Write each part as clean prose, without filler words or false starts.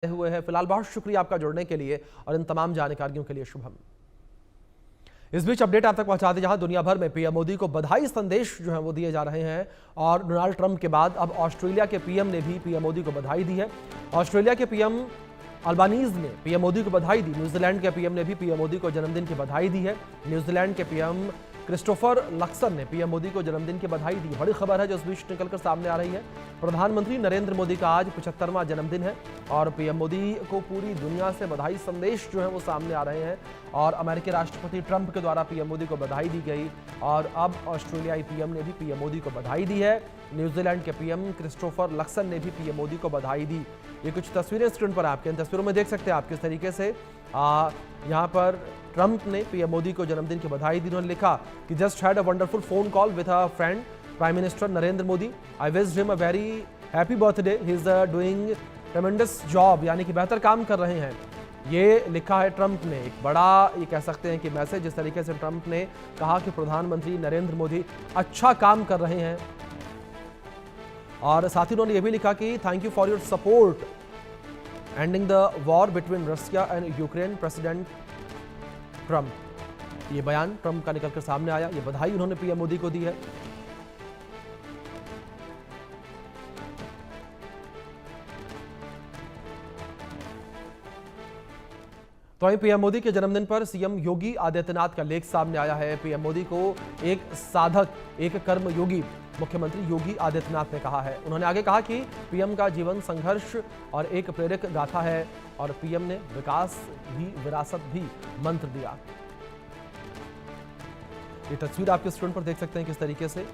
हुए हैं। फिलहाल बहुत शुक्रिया आपका जुड़ने के लिए और इन तमाम जानकारियों के लिए शुभम। इस बीच अपडेट आप तक पहुंचा दें, जहां दुनिया भर में पीएम मोदी को बधाई संदेश जो है वो दिए जा रहे हैं और डोनाल्ड ट्रंप के बाद अब ऑस्ट्रेलिया के पीएम ने भी पीएम मोदी को बधाई दी है। ऑस्ट्रेलिया के पीएम अल्बानीज ने पीएम मोदी को बधाई दी। न्यूजीलैंड के पीएम ने भी पीएम मोदी को जन्मदिन की बधाई दी है। न्यूजीलैंड के पीएम क्रिस्टोफर लक्सन ने पीएम मोदी को जन्मदिन की बधाई दी। बड़ी खबर है जो इस बीच निकलकर सामने आ रही है। प्रधानमंत्री नरेंद्र मोदी का आज 75वां जन्मदिन है और पीएम मोदी को पूरी दुनिया से बधाई संदेश जो है वो सामने आ रहे हैं और अमेरिकी राष्ट्रपति ट्रंप के द्वारा पीएम मोदी को बधाई दी गई और अब ऑस्ट्रेलियाई पीएम ने भी पीएम मोदी को बधाई दी है। न्यूजीलैंड के पीएम क्रिस्टोफर लक्सन ने भी पीएम मोदी को बधाई दी। ये कुछ तस्वीरें स्क्रीन पर आपके इन तस्वीरों में देख सकते हैं आप किस तरीके से यहाँ पर ट्रंप ने पीएम मोदी को जन्मदिन की बधाई दी। उन्होंने लिखा कि just had a wonderful phone call with a friend prime minister Narendra Modi. I wished him a very happy birthday. He is doing ट्रेमेंडस job, यानी कि बेहतर काम कर रहे हैं। ये लिखा है ट्रंप ने। एक बड़ा ये कह सकते हैं कि मैसेज, जिस तरीके से ट्रंप ने कहा कि प्रधानमंत्री नरेंद्र मोदी अच्छा काम कर रहे हैं और साथ ही उन्होंने ये भी लिखा कि thank you for your support ending the war between Russia and Ukraine president Trump. ये बयान ट्रंप का निकलकर सामने आया। ये बधाई उन्होंने पीएम मोदी को दी है। तो वहीं पीएम मोदी के जन्मदिन पर सीएम योगी आदित्यनाथ का लेख सामने आया है। पीएम मोदी को एक साधक, एक कर्मयोगी मुख्यमंत्री योगी आदित्यनाथ ने कहा है। उन्होंने आगे कहा कि पीएम का जीवन संघर्ष और एक प्रेरक गाथा है और पीएम ने विकास भी विरासत भी मंत्र दिया। ये तस्वीर आपके स्क्रीन पर देख सकते हैं किस तरीके से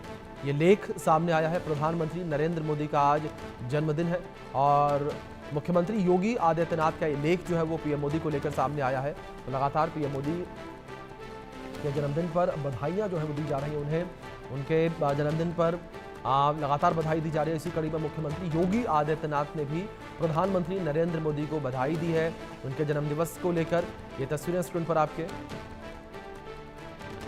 ये लेख सामने आया है। प्रधानमंत्री नरेंद्र मोदी का आज जन्मदिन है और मुख्यमंत्री योगी आदित्यनाथ का ये लेख जो है वो पीएम मोदी को लेकर सामने आया है। तो लगातार पीएम मोदी के जन्मदिन पर बधाइयां जो है वो दी जा रही हैं उन्हें। उनके जन्मदिन पर लगातार बधाई दी जा रही है। इसी कड़ी में मुख्यमंत्री योगी आदित्यनाथ ने भी प्रधानमंत्री नरेंद्र मोदी को बधाई दी है उनके जन्मदिवस को लेकर। ये तस्वीरें स्क्रीन पर आपके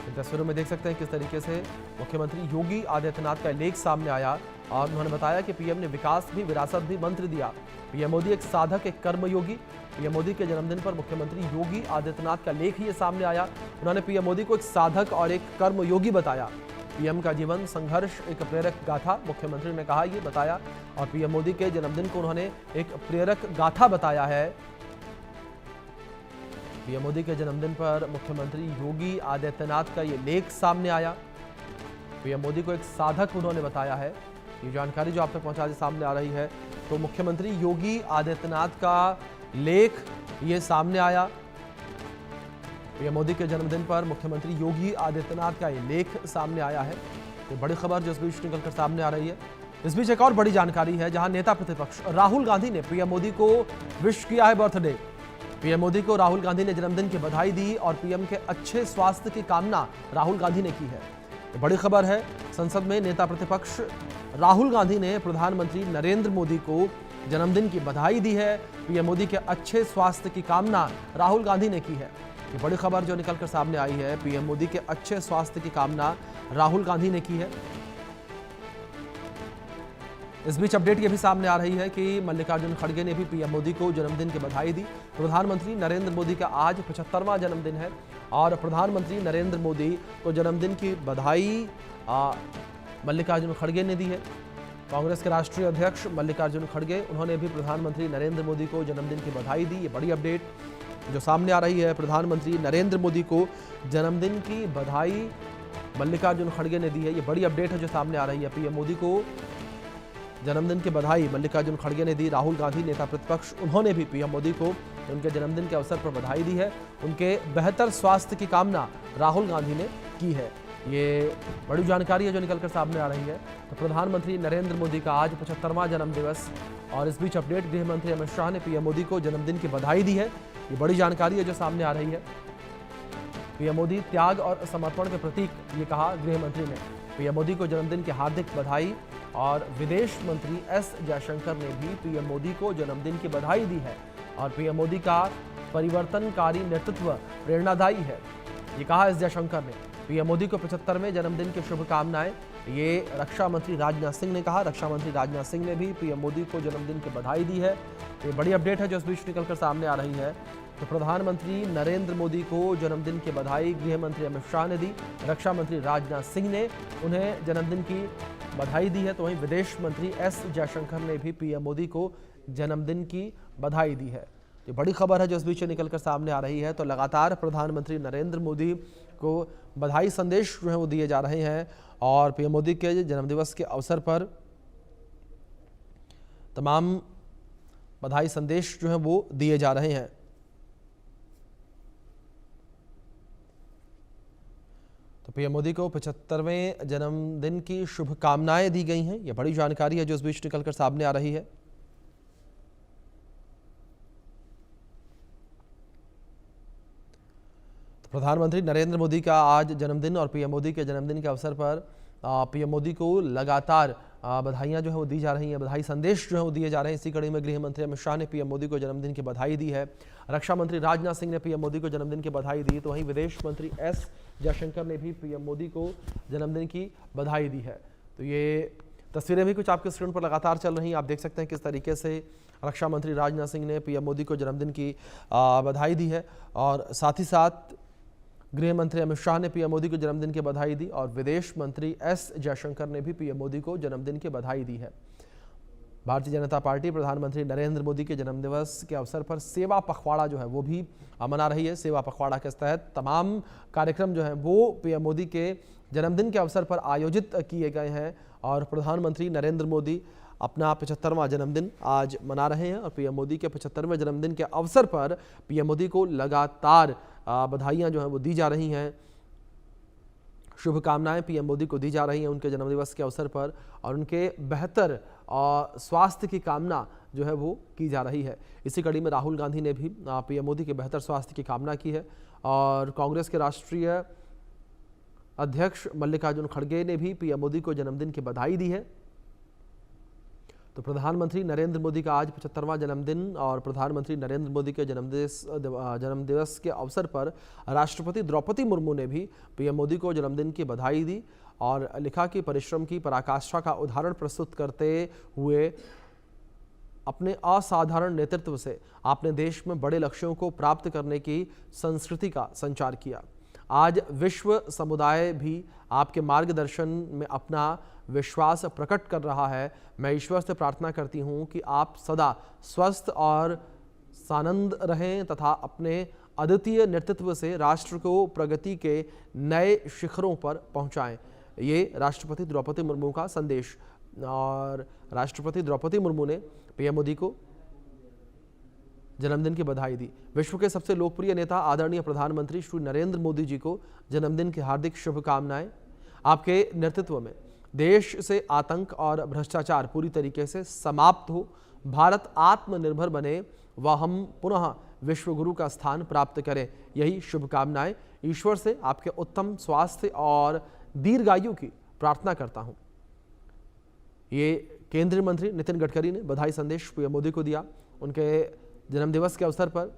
इन तस्वीरों में देख सकते हैं किस तरीके से मुख्यमंत्री योगी आदित्यनाथ का लेख सामने आया और उन्होंने बताया कि पीएम ने विकास भी विरासत भी मंत्र दिया। पीएम मोदी एक साधक, एक कर्मयोगी। पीएम मोदी के जन्मदिन पर मुख्यमंत्री योगी आदित्यनाथ का लेख ये सामने आया। उन्होंने पीएम मोदी को एक साधक और एक कर्मयोगी बताया। पीएम का जीवन संघर्ष एक प्रेरक गाथा, मुख्यमंत्री ने कहा ये बताया और पीएम मोदी के जन्मदिन को उन्होंने एक प्रेरक गाथा बताया है। पीएम मोदी के जन्मदिन पर मुख्यमंत्री योगी आदित्यनाथ का ये लेख सामने आया। पीएम मोदी को एक साधक उन्होंने बताया है। ये जानकारी जो आप तक पहुंचा सामने आ रही है। तो मुख्यमंत्री योगी आदित्यनाथ का लेख ये सामने आया। पीएम मोदी के जन्मदिन पर मुख्यमंत्री योगी आदित्यनाथ का ये लेख सामने आया है। ये बड़ी खबर जो इस बीच निकलकर सामने आ रही है। इस बीच एक और बड़ी जानकारी है, जहां नेता प्रतिपक्ष राहुल गांधी ने पीएम मोदी को विश किया है बर्थडे। पीएम मोदी को राहुल गांधी ने जन्मदिन की बधाई दी और पीएम के अच्छे स्वास्थ्य की कामना राहुल गांधी ने की है। ये बड़ी खबर है। संसद में नेता प्रतिपक्ष राहुल गांधी ने प्रधानमंत्री नरेंद्र मोदी को जन्मदिन की बधाई दी है। पीएम मोदी के अच्छे स्वास्थ्य की कामना राहुल गांधी ने की है। ये बड़ी खबर जो निकलकर सामने आई है। पीएम मोदी के अच्छे स्वास्थ्य की कामना राहुल गांधी ने की है। इस बीच अपडेट ये भी सामने आ रही है कि मल्लिकार्जुन खड़गे ने भी पीएम मोदी को जन्मदिन की बधाई दी। प्रधानमंत्री नरेंद्र मोदी का आज 75वां जन्मदिन है और प्रधानमंत्री नरेंद्र मोदी को जन्मदिन की बधाई मल्लिकार्जुन खड़गे ने दी है। कांग्रेस के राष्ट्रीय अध्यक्ष मल्लिकार्जुन खड़गे, उन्होंने भी प्रधानमंत्री नरेंद्र मोदी को जन्मदिन की बधाई दी। ये बड़ी अपडेट जो सामने आ रही है। प्रधानमंत्री नरेंद्र मोदी को जन्मदिन की बधाई मल्लिकार्जुन खड़गे ने दी है। ये बड़ी अपडेट है जो सामने आ रही है। पीएम मोदी को जन्मदिन की बधाई मल्लिकार्जुन खड़गे ने दी। राहुल गांधी नेता प्रतिपक्ष, उन्होंने भी पीएम मोदी को उनके जन्मदिन के अवसर पर बधाई दी है। उनके बेहतर स्वास्थ्य की कामना राहुल गांधी ने की है। ये बड़ी जानकारी है जो निकलकर सामने आ रही है। तो प्रधानमंत्री नरेंद्र मोदी का आज 75वां जन्मदिवस और इस बीच अपडेट गृह मंत्री अमित शाह ने पीएम मोदी को जन्मदिन की बधाई दी है। ये बड़ी जानकारी है जो सामने आ रही है। पीएम मोदी त्याग और समर्पण के प्रतीक, ये कहा गृह मंत्री ने। पीएम मोदी को जन्मदिन की हार्दिक बधाई और विदेश मंत्री एस जयशंकर ने भी पीएम मोदी को जन्मदिन की बधाई दी है और पीएम मोदी का परिवर्तनकारी नेतृत्व प्रेरणादायी है, ये कहा एस जयशंकर ने। पीएम मोदी को 75वें जन्मदिन की शुभकामनाएं, ये रक्षा मंत्री राजनाथ सिंह ने कहा। रक्षा मंत्री राजनाथ सिंह ने भी पीएम मोदी को जन्मदिन की बधाई दी है। ये बड़ी अपडेट है जो इस बीच निकलकर सामने आ रही है। तो प्रधानमंत्री नरेंद्र मोदी को जन्मदिन की बधाई गृह मंत्री अमित शाह ने दी, रक्षा मंत्री राजनाथ सिंह ने उन्हें जन्मदिन की बधाई दी है। तो वहीं विदेश मंत्री एस जयशंकर ने भी पीएम मोदी को जन्मदिन की बधाई दी है। ये बड़ी खबर है जो इस बीच निकलकर सामने आ रही है। तो लगातार प्रधानमंत्री नरेंद्र मोदी को बधाई संदेश जो है वो दिए जा रहे हैं और पीएम मोदी के जन्मदिवस के अवसर पर तमाम बधाई संदेश जो है वो दिए जा रहे हैं। तो पीएम मोदी को 75वें जन्मदिन की शुभकामनाएं दी गई हैं। यह बड़ी जानकारी है जो इस बीच निकलकर सामने आ रही है। तो प्रधानमंत्री नरेंद्र मोदी का आज जन्मदिन और पीएम मोदी के जन्मदिन के अवसर पर पीएम मोदी को लगातार बधाइयां जो है वो दी जा रही हैं, बधाई संदेश जो है वो दिए जा रहे हैं। इसी कड़ी में गृह मंत्री अमित शाह ने पीएम मोदी को जन्मदिन की बधाई दी है। रक्षा मंत्री राजनाथ सिंह ने पीएम मोदी को जन्मदिन की बधाई दी। तो वहीं विदेश मंत्री एस जयशंकर ने भी पीएम मोदी को जन्मदिन की बधाई दी है। तो ये तस्वीरें भी कुछ आपके स्क्रीन पर लगातार चल रही हैं। आप देख सकते हैं किस तरीके से रक्षा मंत्री राजनाथ सिंह ने पीएम मोदी को जन्मदिन की बधाई दी है और साथ ही साथ गृह मंत्री अमित शाह ने पीएम मोदी को जन्मदिन की बधाई दी और विदेश मंत्री एस जयशंकर ने भी पीएम मोदी को जन्मदिन की बधाई दी है। भारतीय जनता पार्टी प्रधानमंत्री नरेंद्र मोदी के जन्मदिवस के अवसर पर सेवा पखवाड़ा जो है वो भी मना रही है। सेवा पखवाड़ा के तहत तमाम कार्यक्रम जो हैं वो पीएम मोदी के जन्मदिन के अवसर पर आयोजित किए गए हैं और प्रधानमंत्री नरेंद्र मोदी अपना 75वां जन्मदिन आज मना रहे हैं और पीएम मोदी के 75वें जन्मदिन के अवसर पर पीएम मोदी को लगातार बधाइयां जो हैं वो दी जा रही हैं, शुभकामनाएं पीएम मोदी को दी जा रही हैं उनके जन्मदिवस के अवसर पर और उनके बेहतर स्वास्थ्य की कामना जो है वो की जा रही है। इसी कड़ी में राहुल गांधी ने भी पीएम मोदी के बेहतर स्वास्थ्य की कामना की है और कांग्रेस के राष्ट्रीय अध्यक्ष मल्लिकार्जुन खड़गे ने भी पीएम मोदी को जन्मदिन की बधाई दी है। तो प्रधानमंत्री नरेंद्र मोदी का आज 75वां जन्मदिन और प्रधानमंत्री नरेंद्र मोदी के जन्मदिवस के अवसर पर राष्ट्रपति द्रौपदी मुर्मू ने भी पीएम मोदी को जन्मदिन की बधाई दी और लिखा कि परिश्रम की पराकाष्ठा का उदाहरण प्रस्तुत करते हुए अपने असाधारण नेतृत्व से आपने देश में बड़े लक्ष्यों को प्राप्त करने की संस्कृति का संचार किया। आज विश्व समुदाय भी आपके मार्गदर्शन में अपना विश्वास प्रकट कर रहा है। मैं ईश्वर से प्रार्थना करती हूं कि आप सदा स्वस्थ और सानंद रहें तथा अपने अद्वितीय नेतृत्व से राष्ट्र को प्रगति के नए शिखरों पर पहुंचाएं। ये राष्ट्रपति द्रौपदी मुर्मू का संदेश और राष्ट्रपति द्रौपदी मुर्मू ने पीएम मोदी को जन्मदिन की बधाई दी। विश्व के सबसे लोकप्रिय नेता आदरणीय प्रधानमंत्री श्री नरेंद्र मोदी जी को जन्मदिन की हार्दिक शुभकामनाएं। आपके नेतृत्व में देश से आतंक और भ्रष्टाचार पूरी तरीके से समाप्त हो, भारत आत्मनिर्भर बने व हम पुनः विश्व गुरु का स्थान प्राप्त करें। यही शुभकामनाएं। ईश्वर से आपके उत्तम स्वास्थ्य और दीर्घायु की प्रार्थना करता हूं। ये केंद्रीय मंत्री नितिन गडकरी ने बधाई संदेश पीएम मोदी को दिया। उनके जन्मदिवस के अवसर पर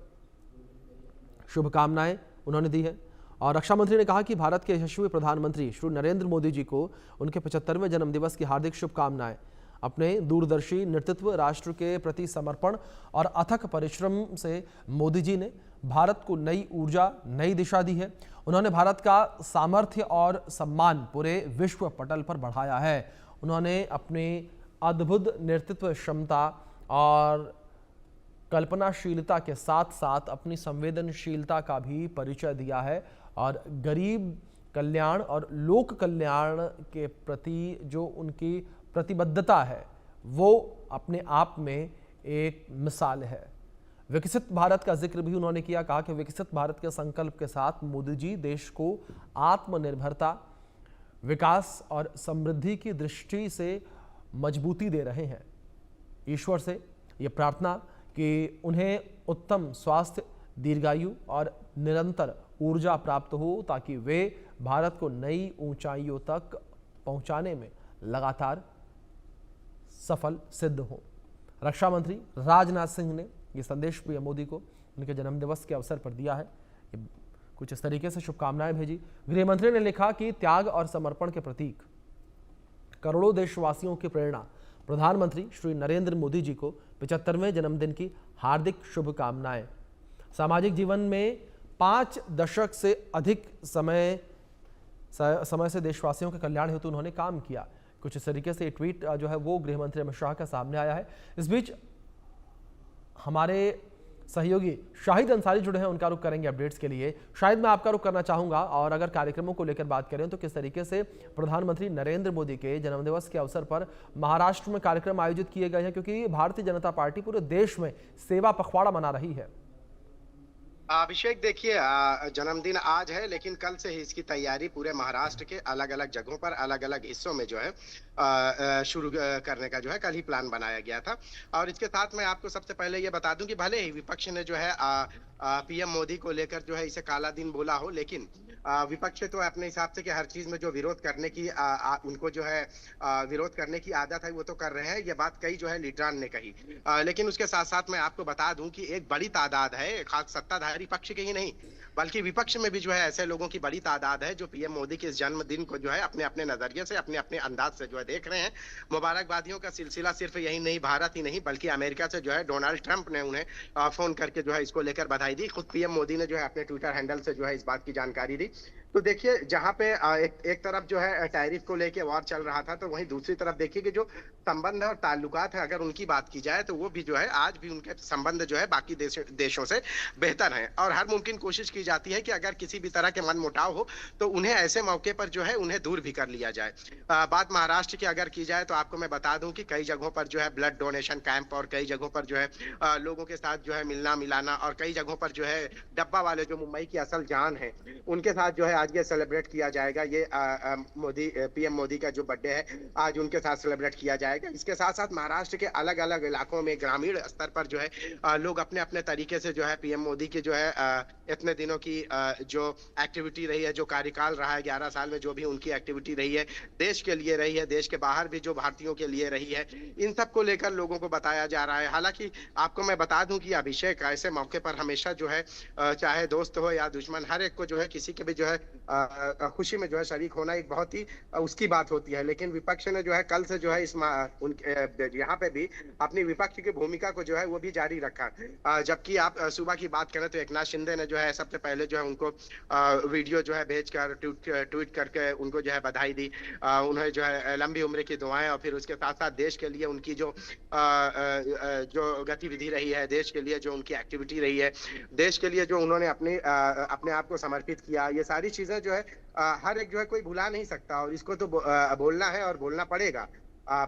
शुभकामनाएं उन्होंने दी है और रक्षा मंत्री ने कहा कि भारत के यशस्वी प्रधानमंत्री श्री नरेंद्र मोदी जी को उनके 75वें जन्मदिवस की हार्दिक शुभकामनाएं। अपने दूरदर्शी नेतृत्व, राष्ट्र के प्रति समर्पण और अथक परिश्रम से मोदी जी ने भारत को नई ऊर्जा, नई दिशा दी है। उन्होंने भारत का सामर्थ्य और सम्मान पूरे विश्व पटल पर बढ़ाया है। उन्होंने अपनी अद्भुत नेतृत्व क्षमता और कल्पनाशीलता के साथ साथ अपनी संवेदनशीलता का भी परिचय दिया है और गरीब कल्याण और लोक कल्याण के प्रति जो उनकी प्रतिबद्धता है वो अपने आप में एक मिसाल है। विकसित भारत का जिक्र भी उन्होंने किया। कहा कि विकसित भारत के संकल्प के साथ मोदी जी देश को आत्मनिर्भरता, विकास और समृद्धि की दृष्टि से मजबूती दे रहे हैं। ईश्वर से ये प्रार्थना कि उन्हें उत्तम स्वास्थ्य, दीर्घायु और निरंतर ऊर्जा प्राप्त हो ताकि वे भारत को नई ऊंचाइयों तक पहुंचाने में लगातार सफल सिद्ध हों। रक्षा मंत्री राजनाथ सिंह ने ये संदेश पीएम मोदी को उनके जन्मदिवस के अवसर पर दिया है। कुछ इस तरीके से शुभकामनाएं भेजी। गृह मंत्री ने लिखा कि त्याग और समर्पण के प्रतीक करोड़ों देशवासियों की प्रेरणा प्रधानमंत्री श्री नरेंद्र मोदी जी को 75वें जन्मदिन की हार्दिक शुभकामनाएं। सामाजिक जीवन में 5 दशक से अधिक समय से देशवासियों के कल्याण हेतु उन्होंने काम किया। कुछ इस तरीके से ट्वीट जो है वो गृह मंत्री अमित शाह का सामने आया है। इस बीच हमारे सहयोगी शाहिद अंसारी जुड़े हैं, उनका रुख करेंगे अपडेट्स के लिए। शायद मैं आपका रुख करना चाहूंगा, और अगर कार्यक्रमों को लेकर बात करें तो किस तरीके से प्रधानमंत्री नरेंद्र मोदी के जन्मदिवस के अवसर पर महाराष्ट्र में कार्यक्रम आयोजित किए गए हैं, क्योंकि भारतीय जनता पार्टी पूरे देश में सेवा पखवाड़ा मना रही है। अभिषेक, देखिए, जन्मदिन आज है, लेकिन कल से ही इसकी तैयारी पूरे महाराष्ट्र के अलग अलग जगहों पर, अलग अलग हिस्सों में जो है शुरू करने का जो है कल ही प्लान बनाया गया था। और इसके साथ मैं आपको सबसे पहले ये बता दूं कि भले ही विपक्ष ने जो है पीएम मोदी को लेकर जो है इसे काला दिन बोला हो, लेकिन विपक्ष तो अपने हिसाब से कि हर चीज में जो विरोध करने की उनको जो है विरोध करने की आदत है वो तो कर रहे हैं। ये बात कई जो है लीडरान ने कही, लेकिन उसके साथ साथ मैं आपको बता दूं कि एक बड़ी तादाद है, खास सत्ताधारी पक्ष के ही नहीं बल्कि विपक्ष में भी जो है ऐसे लोगों की बड़ी तादाद है जो पीएम मोदी के इस जन्मदिन को जो है अपने अपने नजरिए से, अपने अपने अंदाज से जो है देख रहे हैं। मुबारकबादियों का सिलसिला सिर्फ यही नहीं, भारत ही नहीं बल्कि अमेरिका से जो है डोनाल्ड ट्रंप ने उन्हें फोन करके जो है इसको लेकर बधाई दी। खुद पीएम मोदी ने जो है अपने ट्विटर हैंडल से जो है इस बात की जानकारी दी। तो देखिए, जहां पे एक तरफ जो है टैरिफ को लेके वॉर चल रहा था, तो वहीं दूसरी तरफ देखिए कि जो संबंध और ताल्लुकात है, अगर उनकी बात की जाए तो वो भी जो है आज भी उनके संबंध जो है बाकी देशों से बेहतर हैं। और हर मुमकिन कोशिश की जाती है कि अगर किसी भी तरह के मनमुटाव हो तो उन्हें ऐसे मौके पर जो है उन्हें दूर भी कर लिया जाए। बात महाराष्ट्र की अगर की जाए तो आपको मैं बता दूं कि कई जगहों पर जो है ब्लड डोनेशन कैंप, और कई जगहों पर जो है लोगों के साथ जो है मिलना मिलाना, और कई जगहों पर जो है डब्बा वाले जो मुंबई की असल जान है उनके साथ जो है आज ये सेलिब्रेट किया जाएगा। ये पीएम मोदी का जो बर्थडे है आज उनके साथ सेलिब्रेट किया जाएगा। इसके साथ साथ महाराष्ट्र के अलग अलग इलाकों में ग्रामीण स्तर पर जो है लोग अपने अपने तरीके से जो है पीएम मोदी की जो है इतने दिनों की जो एक्टिविटी रही है, जो कार्यकाल रहा है 11 साल में, जो भी उनकी एक्टिविटी रही है, देश के लिए रही है, देश के बाहर भी जो भारतीयों के लिए रही है, इन सब को लेकर लोगों को बताया जा रहा है। हालांकि आपको मैं बता दूं कि अभिषेक, ऐसे मौके पर हमेशा जो है चाहे दोस्त हो या दुश्मन, हर एक को जो है किसी के भी जो है खुशी में जो है शरीक होना एक बहुत ही उसकी बात होती है। लेकिन विपक्ष ने जो है कल से जो है इस यहाँ पे भी अपनी विपक्ष की भूमिका को जो है वो भी जारी रखा। जबकि आप सुबह की बात करें तो एकनाथ शिंदे ने जो है सबसे पहले जो है उनको वीडियो जो है भेजकर ट्वीट करके उनको जो है बधाई दी। उन्हें जो है लंबी उम्र की दुआएं, और फिर उसके साथ साथ देश के लिए उनकी जो गतिविधि रही है, देश के लिए जो उनकी एक्टिविटी रही है, देश के लिए जो उन्होंने अपने आप को समर्पित किया, ये सारी चीजें जो है हर एक जो है कोई भुला नहीं सकता, और इसको तो बोलना है और बोलना पड़ेगा।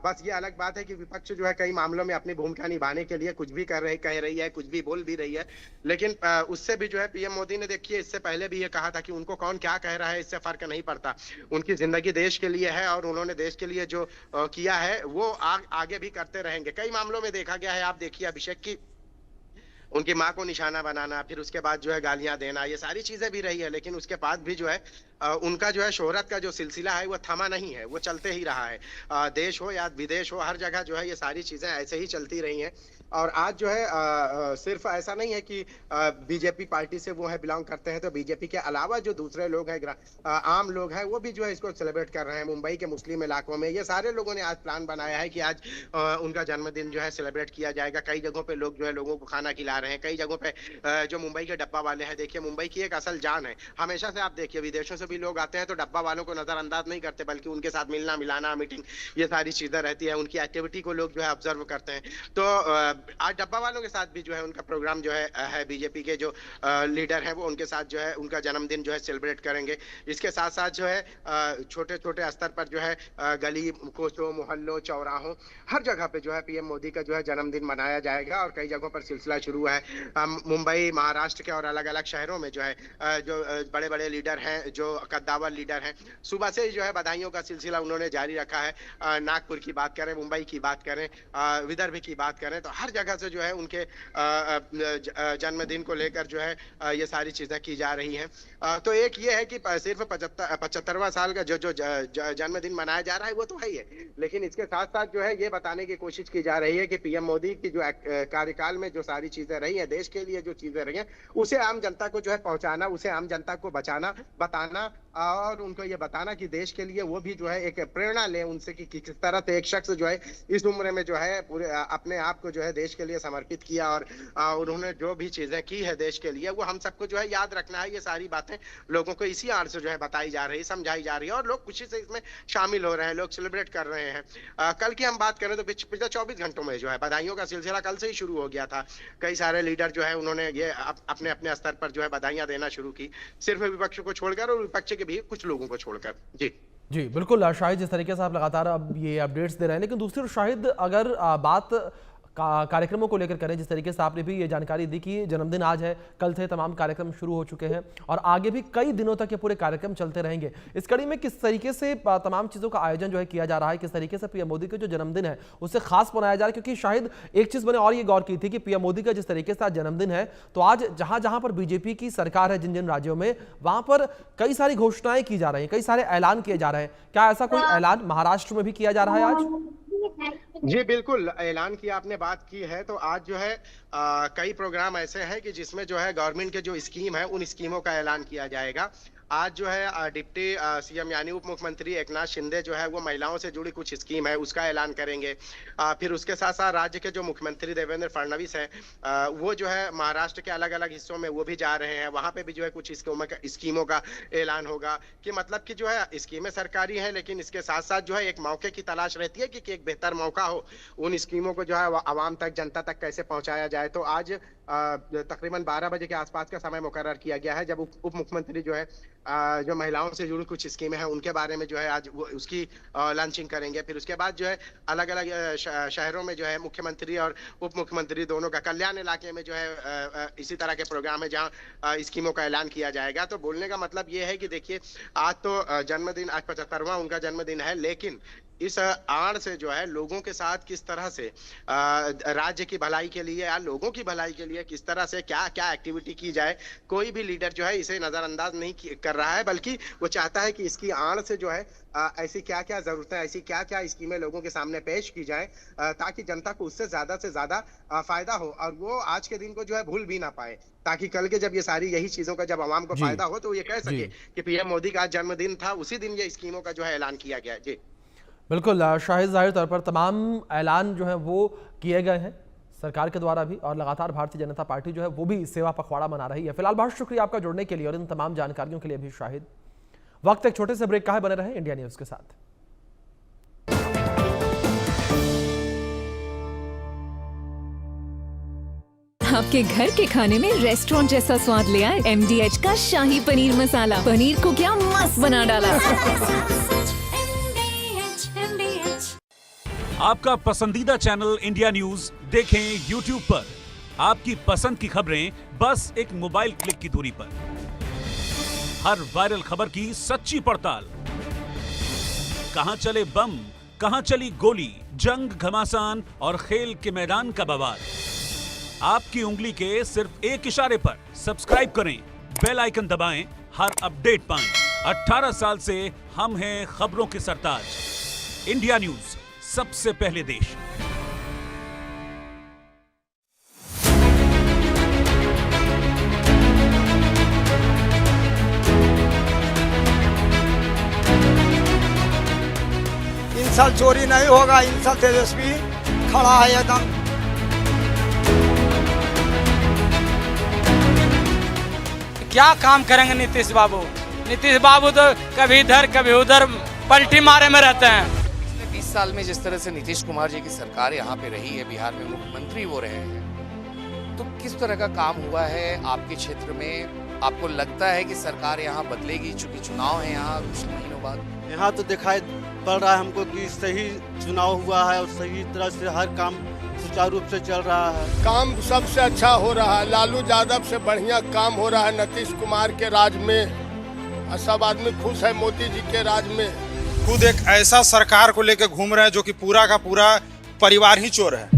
बस ये अलग बात है कि विपक्ष जो है कई मामलों में अपनी भूमिका निभाने के लिए कुछ भी कह रही है, कुछ भी बोल भी रही है, लेकिन उससे भी जो है पीएम मोदी ने, देखिए, इससे पहले भी ये कहा था कि उनको कौन क्या कह रहा है इससे फर्क नहीं पड़ता, उनकी जिंदगी देश के लिए है और उन्होंने देश के लिए जो किया है वो आगे भी करते रहेंगे। कई मामलों में देखा गया है, आप देखिए अभिषेक की उनकी माँ को निशाना बनाना, फिर उसके बाद जो है गालियां देना, ये सारी चीजें भी रही है, लेकिन उसके बाद भी जो है उनका जो है शोहरत का जो सिलसिला है वो थमा नहीं है, वो चलते ही रहा है। देश हो या विदेश हो, हर जगह जो है ये सारी चीजें ऐसे ही चलती रही हैं। और आज जो है सिर्फ ऐसा नहीं है कि बीजेपी पार्टी से वो है बिलोंग करते हैं, तो बीजेपी के अलावा जो दूसरे लोग हैं, आम लोग हैं, वो भी जो है इसको सेलिब्रेट कर रहे हैं। मुंबई के मुस्लिम इलाकों में ये सारे लोगों ने आज प्लान बनाया है कि आज उनका जन्मदिन जो है सेलिब्रेट किया जाएगा। कई जगहों पे लोग जो है लोगों को खाना खिला रहे हैं, कई जगहों पे जो मुंबई के डब्बा वाले हैं, देखिए मुंबई की एक असल जान है। हमेशा से आप देखिए विदेशों से भी लोग आते हैं तो डब्बा वालों को नजरअंदाज नहीं करते, बल्कि उनके साथ मिलना मिलाना, मीटिंग, ये सारी चीजें रहती है, उनकी एक्टिविटी को लोग जो है ऑब्जर्व करते हैं। तो आज डब्बा वालों के साथ भी जो है उनका प्रोग्राम जो है बीजेपी के जो लीडर हैं वो उनके साथ जो है उनका जन्मदिन जो है सेलिब्रेट करेंगे। इसके साथ साथ जो है छोटे छोटे स्तर पर जो है गली कोचों, मोहल्लों, चौराहों, हर जगह पे जो है पीएम मोदी का जो है जन्मदिन मनाया जाएगा, और कई जगहों पर सिलसिला शुरू है। मुंबई, महाराष्ट्र के और अलग अलग शहरों में जो है जो बड़े बड़े लीडर हैं, जो कद्दावर लीडर हैं, सुबह से ही जो है बधाइयों का सिलसिला उन्होंने जारी रखा है। नागपुर की बात करें, मुंबई की बात करें, विदर्भ की बात करें, तो हर जगह से जो है उनके जन्मदिन को लेकर जो है ये सारी चीजें की जा रही हैं। तो एक ये है कि सिर्फ 75वां साल का जो जन्मदिन मनाया जा रहा है वो तो है ही है, लेकिन इसके साथ साथ जो है ये बताने की कोशिश की जा रही है कि पीएम मोदी की जो कार्यकाल में जो सारी चीजें रही हैं, देश के लिए जो चीजें रही हैं, उसे आम जनता को जो है पहुंचाना, उसे आम जनता को बचाना, बताना और उनको ये बताना कि देश के लिए वो भी जो है एक प्रेरणा ले उनसे कि किस तरह से एक शख्स जो है इस उम्र में जो है पूरे अपने आप को जो है देश के लिए समर्पित किया और उन्होंने जो भी चीजें की है देश के लिए वो हम सबको जो है याद रखना है। ये सारी बातें लोगों को इसी आड़ से जो है बताई जा रही, समझाई जा रही है और लोग खुशी से इसमें शामिल हो रहे हैं, लोग सेलिब्रेट कर रहे हैं। कल की हम बात करें तो पिछले 24 घंटों में जो है बधाइयों का सिलसिला कल से ही शुरू हो गया था। कई सारे लीडर जो है उन्होंने ये अपने अपने स्तर पर जो है बधाइयां देना शुरू की, सिर्फ विपक्ष को छोड़कर और विपक्ष के भी कुछ लोगों को छोड़कर। जी बिल्कुल शाहिद, जिस तरीके से आप लगातार अब ये अपडेट्स दे रहे हैं, लेकिन दूसरी ओर शाहिद अगर बात कार्यक्रमों को लेकर करें, जिस तरीके से आपने भी ये जानकारी दी कि जन्मदिन आज है, कल से तमाम कार्यक्रम शुरू हो चुके हैं और आगे भी कई दिनों तक ये पूरे कार्यक्रम चलते रहेंगे। इस कड़ी में किस तरीके से तमाम चीज़ों का आयोजन जो है किया जा रहा है, किस तरीके से पीएम मोदी का जो जन्मदिन है उसे खास बनाया जा रहा है? क्योंकि शायद एक चीज़ मैंने और ये गौर की थी कि पीएम मोदी का जिस तरीके से आज जन्मदिन है, तो आज जहां जहां पर बीजेपी की सरकार है, जिन जिन राज्यों में, वहां पर कई सारी घोषणाएं की जा रही हैं, कई सारे ऐलान किए जा रहे हैं। क्या ऐसा कोई ऐलान महाराष्ट्र में भी किया जा रहा है आज? जी बिल्कुल, ऐलान की आपने बात की है तो आज जो है कई प्रोग्राम ऐसे हैं कि जिसमें जो है गवर्नमेंट के जो स्कीम है उन स्कीमों का ऐलान किया जाएगा। आज जो है डिप्टी सीएम यानी उप मुख्यमंत्री एकनाथ शिंदे जो है वो महिलाओं से जुड़ी कुछ स्कीम है उसका ऐलान करेंगे। फिर उसके साथ साथ राज्य के जो मुख्यमंत्री देवेंद्र फडणवीस हैं वो जो है महाराष्ट्र के अलग अलग हिस्सों में वो भी जा रहे हैं, वहां पे भी जो है कुछ स्कीमों का ऐलान होगा। कि मतलब कि जो है स्कीमें सरकारी हैं, लेकिन इसके साथ साथ जो है एक मौके की तलाश रहती है कि एक बेहतर मौका हो उन स्कीमों को जो है आवाम तक, जनता तक कैसे पहुंचाया जाए। तो आज तकरीबन 12 बजे के आसपास का समय मुकर्रर किया गया है जब उप मुख्यमंत्री जो है जो महिलाओं से जुड़ी कुछ स्कीमें हैं उनके बारे में जो है आज वो उसकी लॉन्चिंग करेंगे। फिर उसके बाद जो है अलग अलग शहरों में जो है मुख्यमंत्री और उप मुख्यमंत्री दोनों का, कल्याण इलाके में जो है इसी तरह के प्रोग्राम है जहां स्कीमों का ऐलान किया जाएगा। तो बोलने का मतलब ये है कि देखिए आज तो जन्मदिन, आज 75वां उनका जन्मदिन है, लेकिन इस आड़ से जो है लोगों के साथ किस तरह से राज्य की भलाई के लिए या लोगों की भलाई के लिए किस तरह से क्या क्या एक्टिविटी की जाए, कोई भी लीडर जो है इसे नजरअंदाज नहीं कर रहा है, बल्कि वो चाहता है कि इसकी आड़ से जो है ऐसी क्या क्या जरूरतें, ऐसी क्या क्या स्कीमें लोगों के सामने पेश की जाए ताकि जनता को उससे से ज्यादा फायदा हो और वो आज के दिन को जो है भूल भी ना पाए, ताकि कल के जब ये सारी यही चीजों का जब आवाम को फायदा हो तो ये कह सके कि पीएम मोदी का जन्मदिन था, उसी दिन ये स्कीमों का जो है ऐलान किया गया। जी बिल्कुल शाहिद, जाहिर तौर पर तमाम ऐलान जो है वो किए गए हैं सरकार के द्वारा भी और लगातार भारतीय जनता पार्टी जो है वो भी सेवा पखवाड़ा मना रही है। फिलहाल बहुत शुक्रिया आपका जुड़ने के लिए और इन तमाम जानकारियों के लिए भी शाहिद। वक्त एक छोटे से ब्रेक का है, बने रहे इंडिया न्यूज के साथ। आपके घर के खाने में रेस्टोरेंट जैसा स्वाद ले आए MDH का शाही पनीर मसाला। पनीर को क्या मस्त बना डाला। आपका पसंदीदा चैनल इंडिया न्यूज देखें YouTube पर। आपकी पसंद की खबरें बस एक मोबाइल क्लिक की दूरी पर। हर वायरल खबर की सच्ची पड़ताल। कहां चले बम, कहां चली गोली, जंग, घमासान और खेल के मैदान का बवाल। आपकी उंगली के सिर्फ एक इशारे पर सब्सक्राइब करें, बेल आइकन दबाएं, हर अपडेट पाएं। 18 साल से हम हैं खबरों के सरताज। इंडिया न्यूज, सबसे पहले देश। इन साल चोरी नहीं होगा, इन साल तेजस्वी खड़ा है एकदम। क्या काम करेंगे नीतीश बाबू? नीतीश बाबू तो कभी इधर कभी उधर पलटी मारे में रहते हैं। पिछले 20 साल में जिस तरह से नीतीश कुमार जी की सरकार यहाँ पे रही है, बिहार में मुख्यमंत्री वो रहे हैं, तो किस तरह का काम हुआ है आपके क्षेत्र में? आपको लगता है कि सरकार यहाँ बदलेगी चूंकि चुनाव है यहाँ कुछ महीनों बाद? यहाँ तो दिखाई पड़ रहा है हमको कि सही चुनाव हुआ है और सही तरह से हर काम सुचारू रूप से चल रहा है। काम सबसे अच्छा हो रहा है, लालू यादव से बढ़िया काम हो रहा है नीतीश कुमार के राज में। और सब आदमी खुश है मोदी जी के राज में। खुद एक ऐसा सरकार को लेकर घूम रहे हैं जो कि पूरा का पूरा परिवार ही चोर है।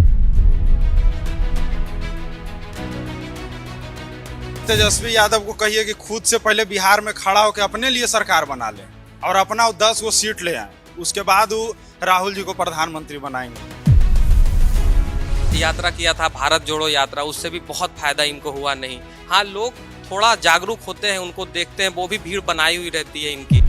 तेजस्वी यादव को कहिए कि खुद से पहले बिहार में खड़ा होकर अपने लिए सरकार बना ले और अपना 10 को सीट ले आए, उसके बाद वो राहुल जी को प्रधानमंत्री बनाएंगे। यात्रा किया था भारत जोड़ो यात्रा, उससे भी बहुत फायदा इनको हुआ नहीं। हाँ, लोग थोड़ा जागरूक होते हैं, उनको देखते हैं, वो भी भीड़ बनाई हुई रहती है इनकी।